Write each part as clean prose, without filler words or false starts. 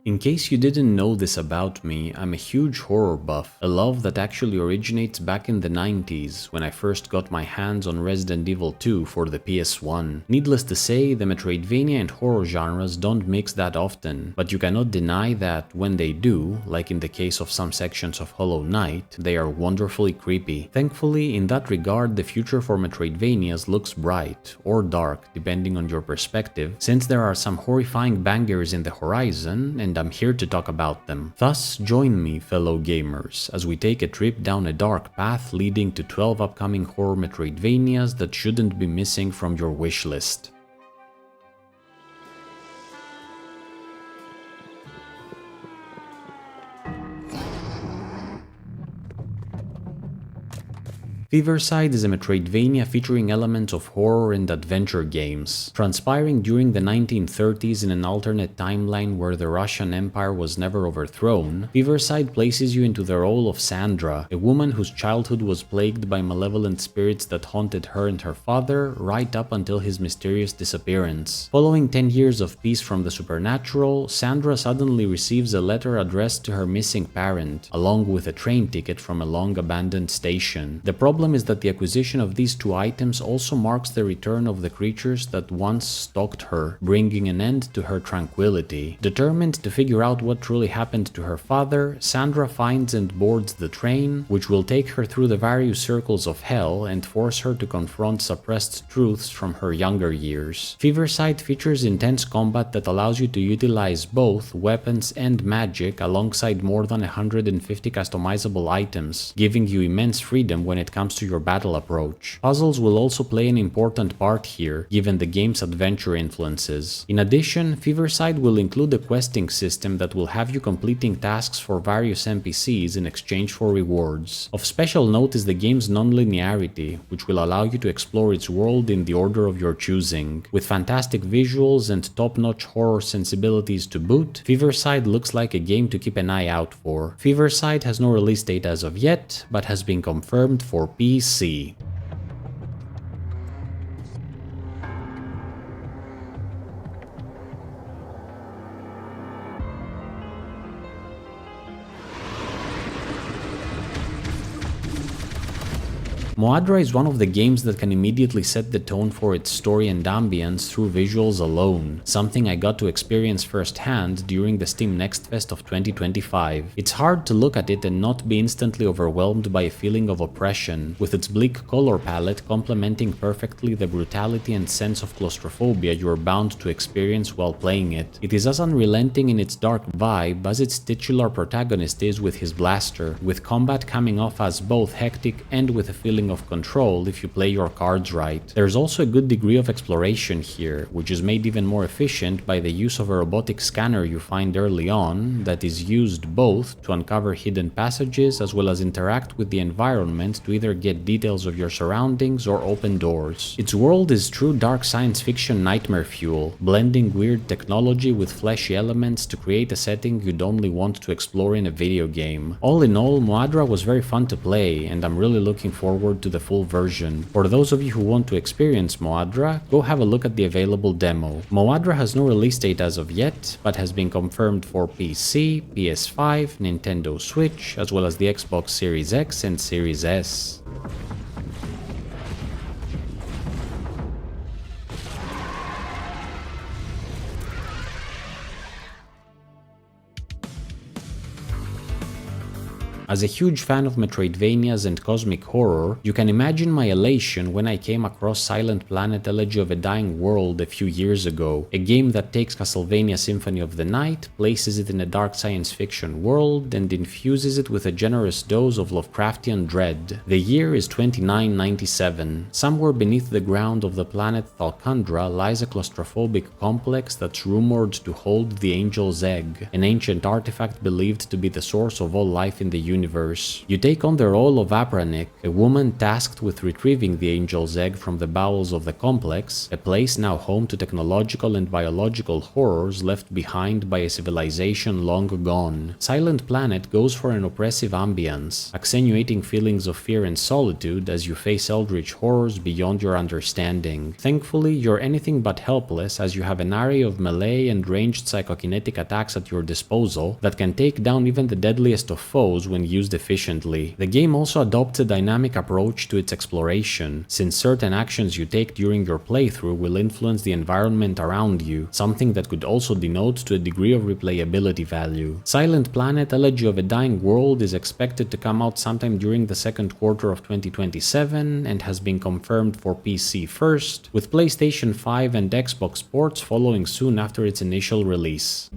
In case you didn't know this about me, I'm a huge horror buff, a love that actually originates back in the 90s when I first got my hands on Resident Evil 2 for the PS1. Needless to say, the Metroidvania and horror genres don't mix that often, but you cannot deny that when they do, like in the case of some sections of Hollow Knight, they are wonderfully creepy. Thankfully, in that regard, the future for Metroidvanias looks bright, or dark, depending on your perspective, since there are some horrifying bangers in the horizon, and I'm here to talk about them. Thus, join me, fellow gamers, as we take a trip down a dark path leading to 12 upcoming horror Metroidvanias that shouldn't be missing from your wishlist. Fevercide is a Metroidvania featuring elements of horror and adventure games. Transpiring during the 1930s in an alternate timeline where the Russian Empire was never overthrown, Fevercide places you into the role of Sandra, a woman whose childhood was plagued by malevolent spirits that haunted her and her father right up until his mysterious disappearance. Following 10 years of peace from the supernatural, Sandra suddenly receives a letter addressed to her missing parent, along with a train ticket from a long-abandoned station. The problem is that the acquisition of these two items also marks the return of the creatures that once stalked her, bringing an end to her tranquility. Determined to figure out what truly happened to her father, Sandra finds and boards the train, which will take her through the various circles of hell and force her to confront suppressed truths from her younger years. Fevercide features intense combat that allows you to utilize both weapons and magic alongside more than 150 customizable items, giving you immense freedom when it comes to your battle approach. Puzzles will also play an important part here, given the game's adventure influences. In addition, Fevercide will include a questing system that will have you completing tasks for various NPCs in exchange for rewards. Of special note is the game's non-linearity, which will allow you to explore its world in the order of your choosing. With fantastic visuals and top-notch horror sensibilities to boot, Fevercide looks like a game to keep an eye out for. Fevercide has no release date as of yet, but has been confirmed for PC. Moadra is one of the games that can immediately set the tone for its story and ambience through visuals alone, something I got to experience firsthand during the Steam Next Fest of 2025. It's hard to look at it and not be instantly overwhelmed by a feeling of oppression, with its bleak color palette complementing perfectly the brutality and sense of claustrophobia you are bound to experience while playing it. It is as unrelenting in its dark vibe as its titular protagonist is with his blaster, with combat coming off as both hectic and with a feeling of control if you play your cards right. There's also a good degree of exploration here, which is made even more efficient by the use of a robotic scanner you find early on that is used both to uncover hidden passages as well as interact with the environment to either get details of your surroundings or open doors. Its world is true dark science fiction nightmare fuel, blending weird technology with fleshy elements to create a setting you'd only want to explore in a video game. All in all, Moadra was very fun to play, and I'm really looking forward to the full version. For those of you who want to experience Moadra, go have a look at the available demo. Moadra has no release date as of yet, but has been confirmed for PC, PS5, Nintendo Switch, as well as the Xbox Series X and Series S. As a huge fan of Metroidvanias and cosmic horror, you can imagine my elation when I came across Silent Planet Elegy of a Dying World a few years ago, a game that takes Castlevania Symphony of the Night, places it in a dark science fiction world, and infuses it with a generous dose of Lovecraftian dread. The year is 2997. Somewhere beneath the ground of the planet Thalkandra lies a claustrophobic complex that's rumored to hold the Angel's Egg, an ancient artifact believed to be the source of all life in the universe. universe. You take on the role of Apranik, a woman tasked with retrieving the Angel's Egg from the bowels of the complex, a place now home to technological and biological horrors left behind by a civilization long gone. Silent Planet goes for an oppressive ambience, accentuating feelings of fear and solitude as you face eldritch horrors beyond your understanding. Thankfully, you're anything but helpless as you have an array of melee and ranged psychokinetic attacks at your disposal that can take down even the deadliest of foes when used efficiently. The game also adopts a dynamic approach to its exploration, since certain actions you take during your playthrough will influence the environment around you, something that could also denote to a degree of replayability value. Silent Planet: Elegy of a Dying World is expected to come out sometime during the second quarter of 2027 and has been confirmed for PC first, with PlayStation 5 and Xbox ports following soon after its initial release.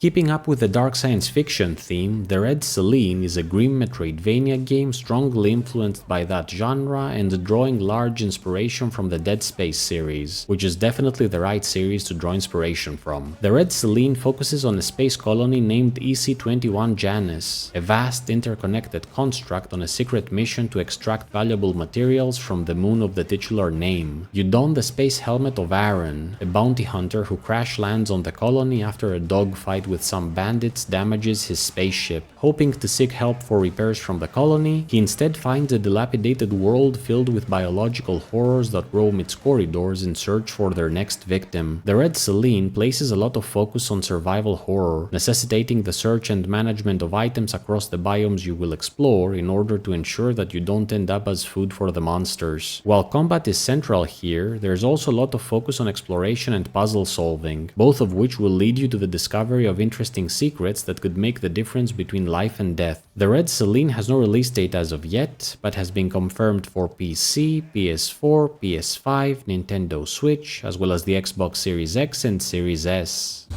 Keeping up with the dark science fiction theme, the Red Selene is a grim Metroidvania game strongly influenced by that genre and drawing large inspiration from the Dead Space series, which is definitely the right series to draw inspiration from. The Red Selene focuses on a space colony named EC-21 Janus, a vast interconnected construct on a secret mission to extract valuable materials from the moon of the titular name. You don the space helmet of Aaron, a bounty hunter who crash lands on the colony after a dogfight with some bandits damages his spaceship. Hoping to seek help for repairs from the colony, he instead finds a dilapidated world filled with biological horrors that roam its corridors in search for their next victim. The Red Selene places a lot of focus on survival horror, necessitating the search and management of items across the biomes you will explore in order to ensure that you don't end up as food for the monsters. While combat is central here, there's also a lot of focus on exploration and puzzle solving, both of which will lead you to the discovery of interesting secrets that could make the difference between life and death. The Red Selene has no release date as of yet, but has been confirmed for PC, PS4, PS5, Nintendo Switch, as well as the Xbox Series X and Series S.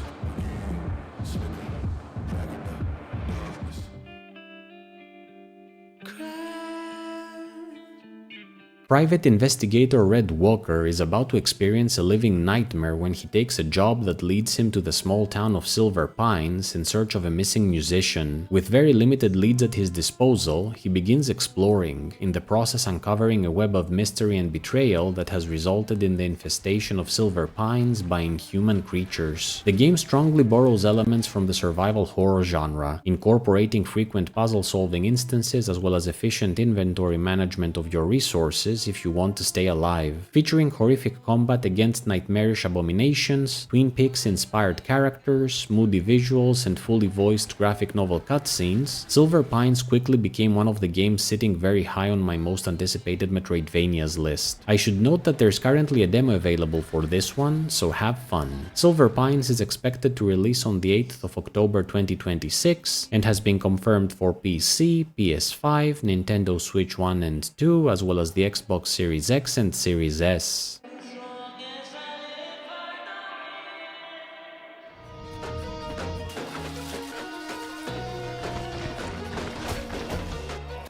Private investigator Red Walker is about to experience a living nightmare when he takes a job that leads him to the small town of Silver Pines in search of a missing musician. With very limited leads at his disposal, he begins exploring, in the process uncovering a web of mystery and betrayal that has resulted in the infestation of Silver Pines by inhuman creatures. The game strongly borrows elements from the survival horror genre, incorporating frequent puzzle-solving instances as well as efficient inventory management of your resources if you want to stay alive. Featuring horrific combat against nightmarish abominations, Twin Peaks-inspired characters, moody visuals, and fully voiced graphic novel cutscenes, Silver Pines quickly became one of the games sitting very high on my most anticipated Metroidvanias list. I should note that there's currently a demo available for this one, so have fun. Silver Pines is expected to release on the 8th of October 2026 and has been confirmed for PC, PS5, Nintendo Switch 1 and 2, as well as the Xbox Series X and Series S.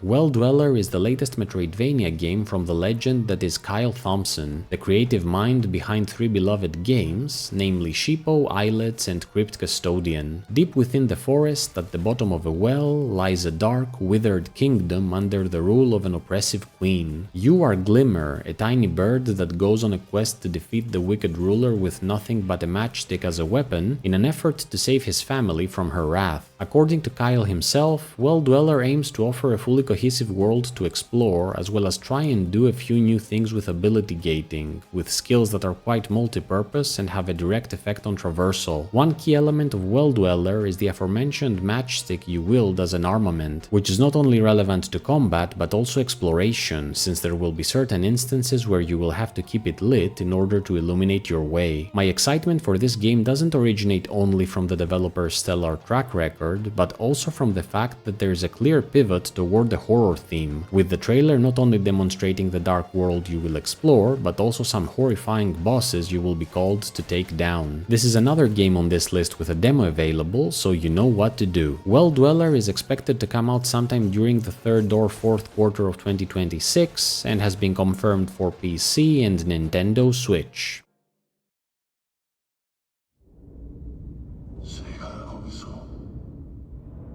Well Dweller is the latest Metroidvania game from the legend that is Kyle Thompson, the creative mind behind three beloved games, namely Sheepo, Islets, and Crypt Custodian. Deep within the forest, at the bottom of a well, lies a dark, withered kingdom under the rule of an oppressive queen. You are Glimmer, a tiny bird that goes on a quest to defeat the wicked ruler with nothing but a matchstick as a weapon, in an effort to save his family from her wrath. According to Kyle himself, Well Dweller aims to offer a fully cohesive world to explore, as well as try and do a few new things with ability gating, with skills that are quite multi-purpose and have a direct effect on traversal. One key element of Well Dweller is the aforementioned matchstick you wield as an armament, which is not only relevant to combat but also exploration, since there will be certain instances where you will have to keep it lit in order to illuminate your way. My excitement for this game doesn't originate only from the developer's stellar track record, but also from the fact that there is a clear pivot toward the horror theme, with the trailer not only demonstrating the dark world you will explore, but also some horrifying bosses you will be called to take down. This is another game on this list with a demo available, so you know what to do. Well Dweller is expected to come out sometime during the third or fourth quarter of 2026 and has been confirmed for PC and Nintendo Switch.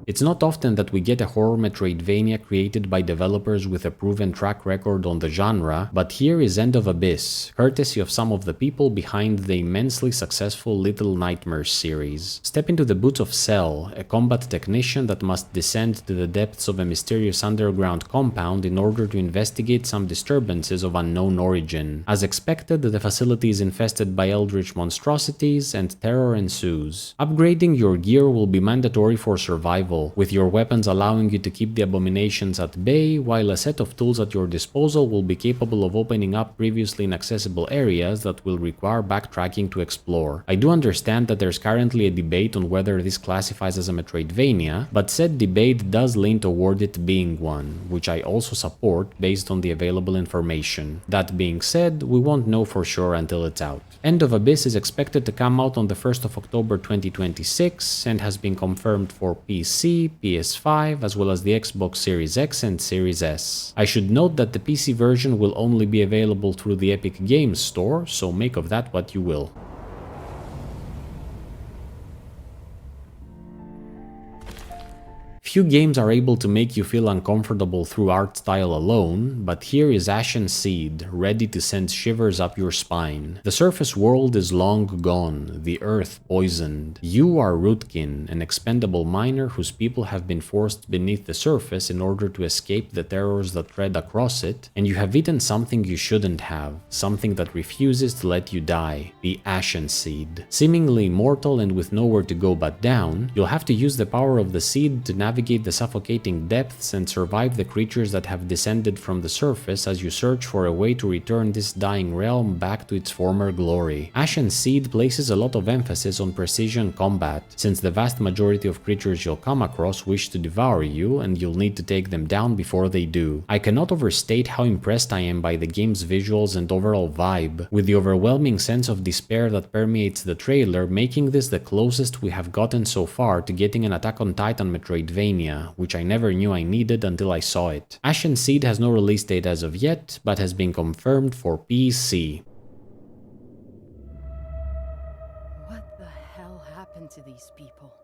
It's not often that we get a horror Metroidvania created by developers with a proven track record on the genre, but here is End of Abyss, courtesy of some of the people behind the immensely successful Little Nightmares series. Step into the boots of Cell, a combat technician that must descend to the depths of a mysterious underground compound in order to investigate some disturbances of unknown origin. As expected, the facility is infested by eldritch monstrosities and terror ensues. Upgrading your gear will be mandatory for survival, with your weapons allowing you to keep the abominations at bay, while a set of tools at your disposal will be capable of opening up previously inaccessible areas that will require backtracking to explore. I do understand that there's currently a debate on whether this classifies as a Metroidvania, but said debate does lean toward it being one, which I also support based on the available information. That being said, we won't know for sure until it's out. End of Abyss is expected to come out on the 1st of October 2026 and has been confirmed for PC, PS5, as well as the Xbox Series X and Series S. I should note that the PC version will only be available through the Epic Games Store, so make of that what you will. Few games are able to make you feel uncomfortable through art style alone, but here is Ashen Seed, ready to send shivers up your spine. The surface world is long gone, the earth poisoned. You are Rootkin, an expendable miner whose people have been forced beneath the surface in order to escape the terrors that tread across it, and you have eaten something you shouldn't have, something that refuses to let you die, the Ashen Seed. Seemingly immortal and with nowhere to go but down, you'll have to use the power of the seed to navigate the suffocating depths and survive the creatures that have descended from the surface as you search for a way to return this dying realm back to its former glory. Ashen Seed places a lot of emphasis on precision combat, since the vast majority of creatures you'll come across wish to devour you and you'll need to take them down before they do. I cannot overstate how impressed I am by the game's visuals and overall vibe, with the overwhelming sense of despair that permeates the trailer making this the closest we have gotten so far to getting an Attack on Titan Metroidvania, which I never knew I needed until I saw it. Ashen Seed has no release date as of yet, but has been confirmed for PC. What the hell happened to these people?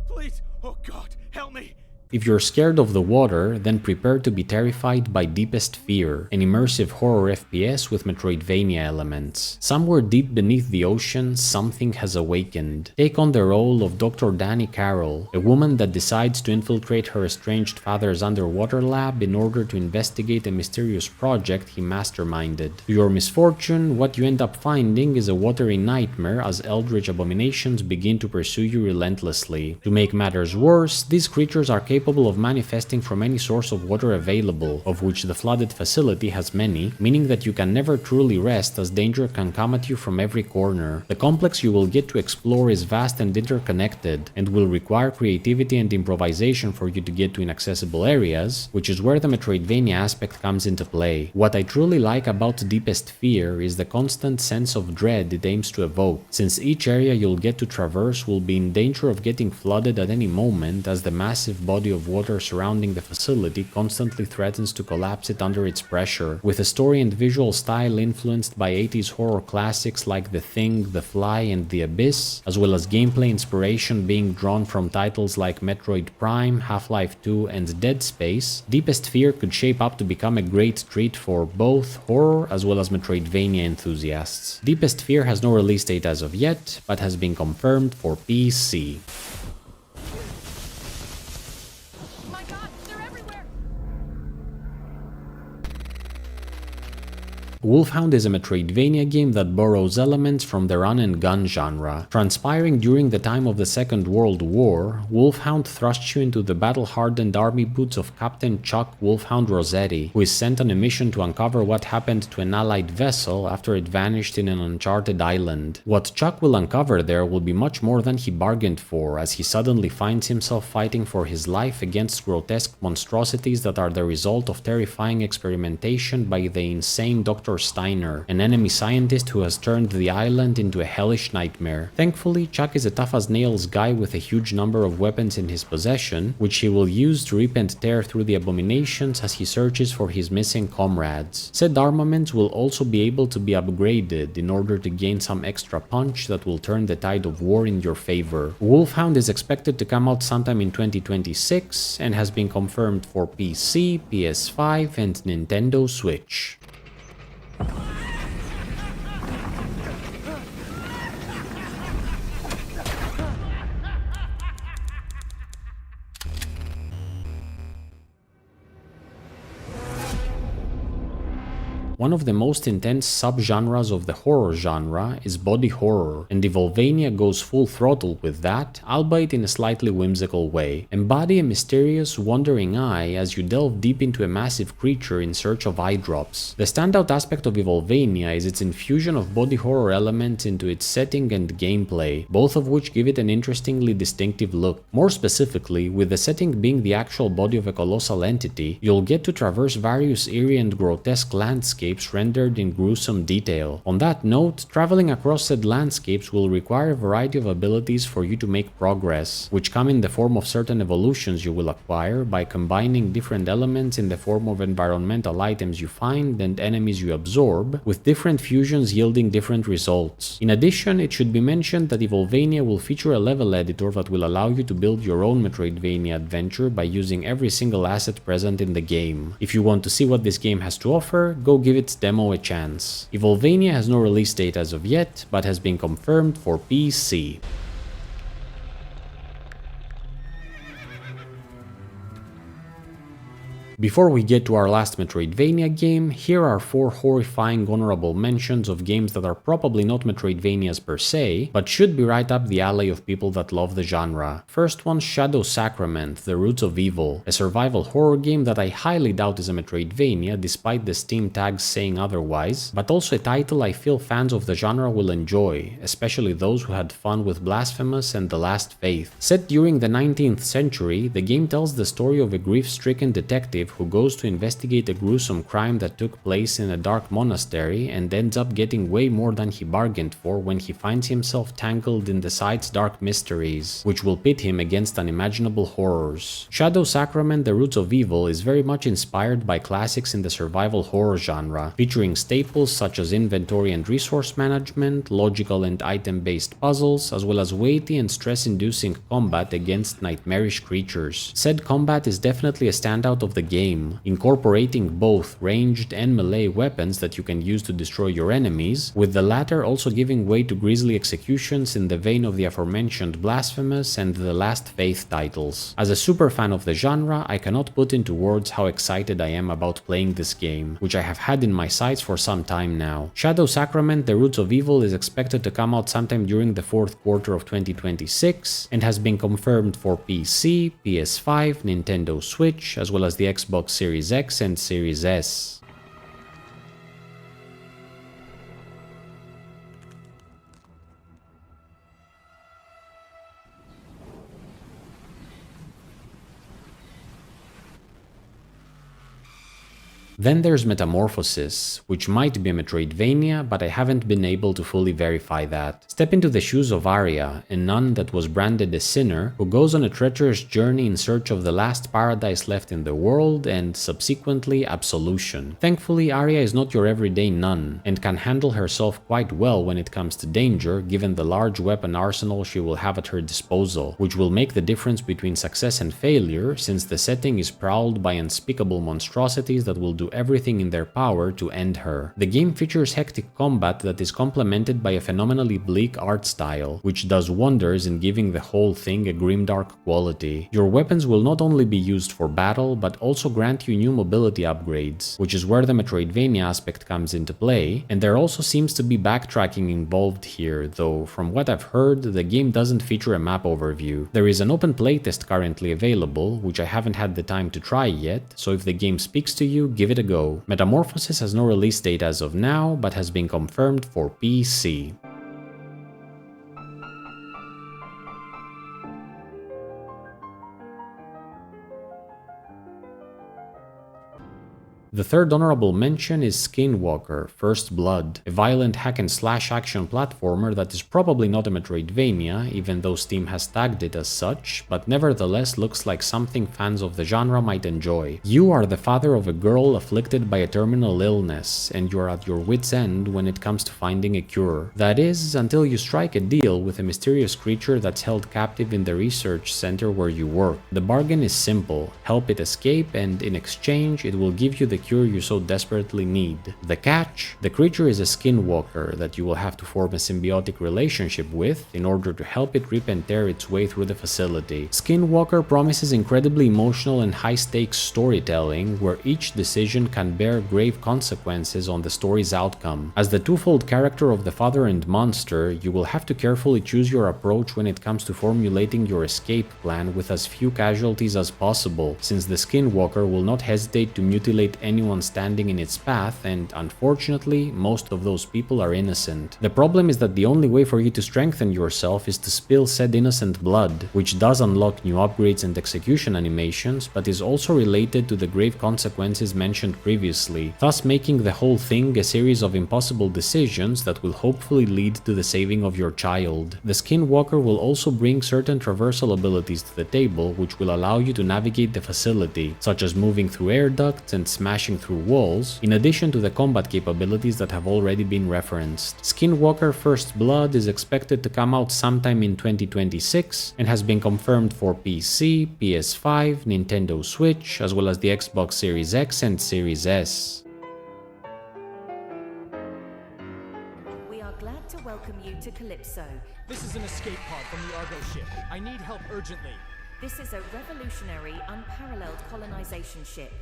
Please, oh God, help me! If you're scared of the water, then prepare to be terrified by Deepest Fear, an immersive horror FPS with Metroidvania elements. Somewhere deep beneath the ocean, something has awakened. Take on the role of Dr. Danny Carroll, a woman that decides to infiltrate her estranged father's underwater lab in order to investigate a mysterious project he masterminded. To your misfortune, what you end up finding is a watery nightmare as eldritch abominations begin to pursue you relentlessly. To make matters worse, these creatures are capable of manifesting from any source of water available, of which the flooded facility has many, meaning that you can never truly rest as danger can come at you from every corner. The complex you will get to explore is vast and interconnected, and will require creativity and improvisation for you to get to inaccessible areas, which is where the Metroidvania aspect comes into play. What I truly like about Deepest Fear is the constant sense of dread it aims to evoke, since each area you'll get to traverse will be in danger of getting flooded at any moment as the massive body of water surrounding the facility constantly threatens to collapse it under its pressure, with a story and visual style influenced by 80s horror classics like The Thing, The Fly and The Abyss, as well as gameplay inspiration being drawn from titles like Metroid Prime, Half-Life 2 and Dead Space. Deepest Fear could shape up to become a great treat for both horror as well as Metroidvania enthusiasts. Deepest Fear has no release date as of yet, but has been confirmed for PC. WOLFHOUND is a Metroidvania game that borrows elements from the run-and-gun genre. Transpiring during the time of the Second World War, WOLFHOUND thrusts you into the battle-hardened army boots of Captain Chuck Wolfhound Rossetti, who is sent on a mission to uncover what happened to an allied vessel after it vanished in an uncharted island. What Chuck will uncover there will be much more than he bargained for, as he suddenly finds himself fighting for his life against grotesque monstrosities that are the result of terrifying experimentation by the insane Dr. Dr. Steiner, an enemy scientist who has turned the island into a hellish nightmare. Thankfully, Chuck is a tough-as-nails guy with a huge number of weapons in his possession, which he will use to rip and tear through the abominations as he searches for his missing comrades. Said armaments will also be able to be upgraded in order to gain some extra punch that will turn the tide of war in your favor. WOLFHOUND is expected to come out sometime in 2026 and has been confirmed for PC, PS5 and Nintendo Switch. One of the most intense subgenres of the horror genre is body horror, and Evolvania goes full throttle with that, albeit in a slightly whimsical way. Embody a mysterious, wandering eye as you delve deep into a massive creature in search of eye drops. The standout aspect of Evolvania is its infusion of body horror elements into its setting and gameplay, both of which give it an interestingly distinctive look. More specifically, with the setting being the actual body of a colossal entity, you'll get to traverse various eerie and grotesque landscapes rendered in gruesome detail. On that note, traveling across said landscapes will require a variety of abilities for you to make progress, which come in the form of certain evolutions you will acquire by combining different elements in the form of environmental items you find and enemies you absorb, with different fusions yielding different results. In addition, it should be mentioned that Evolvania will feature a level editor that will allow you to build your own Metroidvania adventure by using every single asset present in the game. If you want to see what this game has to offer, go give its demo a chance. Evolvania has no release date as of yet, but has been confirmed for PC. Before we get to our last Metroidvania game, here are 4 horrifying honorable mentions of games that are probably not Metroidvanias per se, but should be right up the alley of people that love the genre. First one, Shadow Sacrament, The Roots of Evil, a survival horror game that I highly doubt is a Metroidvania despite the Steam tags saying otherwise, but also a title I feel fans of the genre will enjoy, especially those who had fun with Blasphemous and The Last Faith. Set during the 19th century, the game tells the story of a grief-stricken detective who goes to investigate a gruesome crime that took place in a dark monastery and ends up getting way more than he bargained for when he finds himself tangled in the site's dark mysteries, which will pit him against unimaginable horrors. Shadow Sacrament: The Roots of Evil is very much inspired by classics in the survival horror genre, featuring staples such as inventory and resource management, logical and item-based puzzles, as well as weighty and stress-inducing combat against nightmarish creatures. Said combat is definitely a standout of the game, incorporating both ranged and melee weapons that you can use to destroy your enemies, with the latter also giving way to grisly executions in the vein of the aforementioned Blasphemous and The Last Faith titles. As a super fan of the genre, I cannot put into words how excited I am about playing this game, which I have had in my sights for some time now. Shadow Sacrament: The Roots of Evil is expected to come out sometime during the 4th quarter of 2026 and has been confirmed for PC, PS5, Nintendo Switch, as well as the Xbox Series X and Series S. Then there's Metamorphosis, which might be a Metroidvania, but I haven't been able to fully verify that. Step into the shoes of Arya, a nun that was branded a sinner, who goes on a treacherous journey in search of the last paradise left in the world and, subsequently, absolution. Thankfully, Arya is not your everyday nun, and can handle herself quite well when it comes to danger, given the large weapon arsenal she will have at her disposal, which will make the difference between success and failure, since the setting is prowled by unspeakable monstrosities that will do everything in their power to end her. The game features hectic combat that is complemented by a phenomenally bleak art style, which does wonders in giving the whole thing a grimdark quality. Your weapons will not only be used for battle, but also grant you new mobility upgrades, which is where the Metroidvania aspect comes into play, and there also seems to be backtracking involved here, though from what I've heard, the game doesn't feature a map overview. There is an open playtest currently available, which I haven't had the time to try yet, so if the game speaks to you, give it a go. Metamorphosis has no release date as of now, but has been confirmed for PC. The third honorable mention is SKINWALKER First Blood, a violent hack-and-slash action platformer that is probably not a Metroidvania, even though Steam has tagged it as such, but nevertheless looks like something fans of the genre might enjoy. You are the father of a girl afflicted by a terminal illness, and you are at your wit's end when it comes to finding a cure. That is, until you strike a deal with a mysterious creature that's held captive in the research center where you work. The bargain is simple: help it escape, and in exchange it will give you the cure you so desperately need. The catch? The creature is a skinwalker that you will have to form a symbiotic relationship with in order to help it rip and tear its way through the facility. Skinwalker promises incredibly emotional and high-stakes storytelling, where each decision can bear grave consequences on the story's outcome. As the twofold character of the father and monster, you will have to carefully choose your approach when it comes to formulating your escape plan with as few casualties as possible, since the skinwalker will not hesitate to mutilate anyone standing in its path, and unfortunately, most of those people are innocent. The problem is that the only way for you to strengthen yourself is to spill said innocent blood, which does unlock new upgrades and execution animations, but is also related to the grave consequences mentioned previously, thus making the whole thing a series of impossible decisions that will hopefully lead to the saving of your child. The skinwalker will also bring certain traversal abilities to the table, which will allow you to navigate the facility, such as moving through air ducts and smashing through walls, in addition to the combat capabilities that have already been referenced. SKINWALKER First Blood is expected to come out sometime in 2026 and has been confirmed for PC, PS5, Nintendo Switch, as well as the Xbox Series X and Series S. We are glad to welcome you to CALYPSO. This is an escape pod from the Argo ship. I need help urgently. This is a revolutionary, unparalleled colonization ship.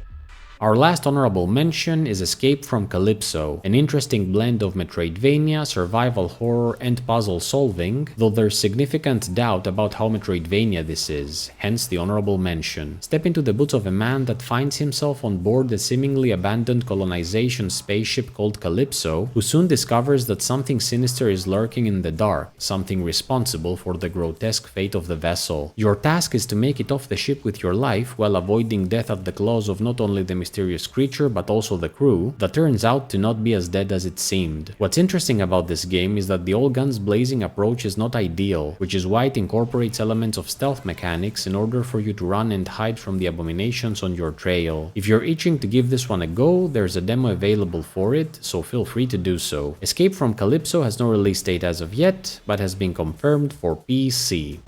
Our last honorable mention is Escape from CALYPSO, an interesting blend of Metroidvania, survival horror, and puzzle solving, though there's significant doubt about how Metroidvania this is, hence the honorable mention. Step into the boots of a man that finds himself on board a seemingly abandoned colonization spaceship called CALYPSO, who soon discovers that something sinister is lurking in the dark, something responsible for the grotesque fate of the vessel. Your task is to make it off the ship with your life while avoiding death at the claws of not only the mysterious creature but also the crew, that turns out to not be as dead as it seemed. What's interesting about this game is that the all guns blazing approach is not ideal, which is why it incorporates elements of stealth mechanics in order for you to run and hide from the abominations on your trail. If you're itching to give this one a go, there's a demo available for it, so feel free to do so. Escape from CALYPSO has no release date as of yet, but has been confirmed for PC.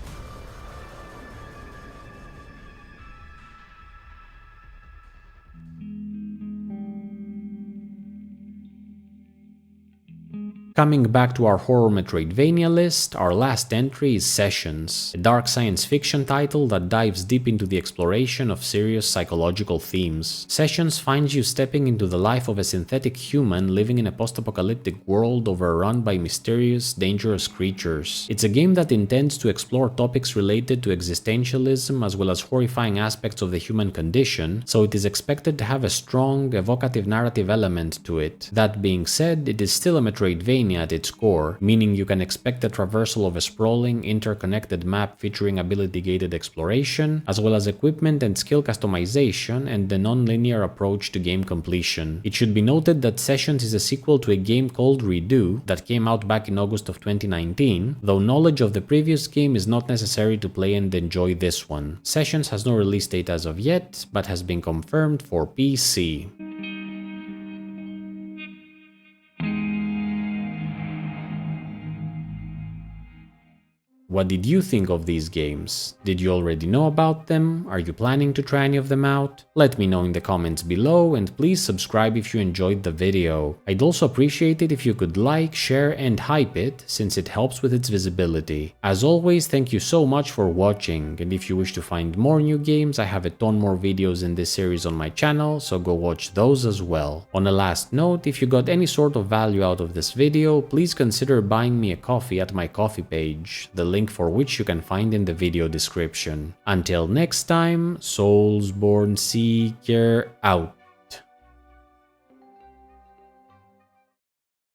Coming back to our horror Metroidvania list, our last entry is Sessions, a dark science fiction title that dives deep into the exploration of serious psychological themes. Sessions finds you stepping into the life of a synthetic human living in a post-apocalyptic world overrun by mysterious, dangerous creatures. It's a game that intends to explore topics related to existentialism as well as horrifying aspects of the human condition, so it is expected to have a strong, evocative narrative element to it. That being said, it is still a Metroidvania at its core, meaning you can expect the traversal of a sprawling, interconnected map featuring ability-gated exploration, as well as equipment and skill customization and the non-linear approach to game completion. It should be noted that Sessions is a sequel to a game called Redo that came out back in August of 2019, though knowledge of the previous game is not necessary to play and enjoy this one. Sessions has no release date as of yet, but has been confirmed for PC. What did you think of these games? Did you already know about them? Are you planning to try any of them out? Let me know in the comments below, and please subscribe if you enjoyed the video. I'd also appreciate it if you could like, share and hype it, since it helps with its visibility. As always, thank you so much for watching, and if you wish to find more new games, I have a ton more videos in this series on my channel, so go watch those as well. On a last note, if you got any sort of value out of this video, please consider buying me a coffee at my coffee page, the link for which you can find in the video description. Until next time, Soulsborne Seeker out.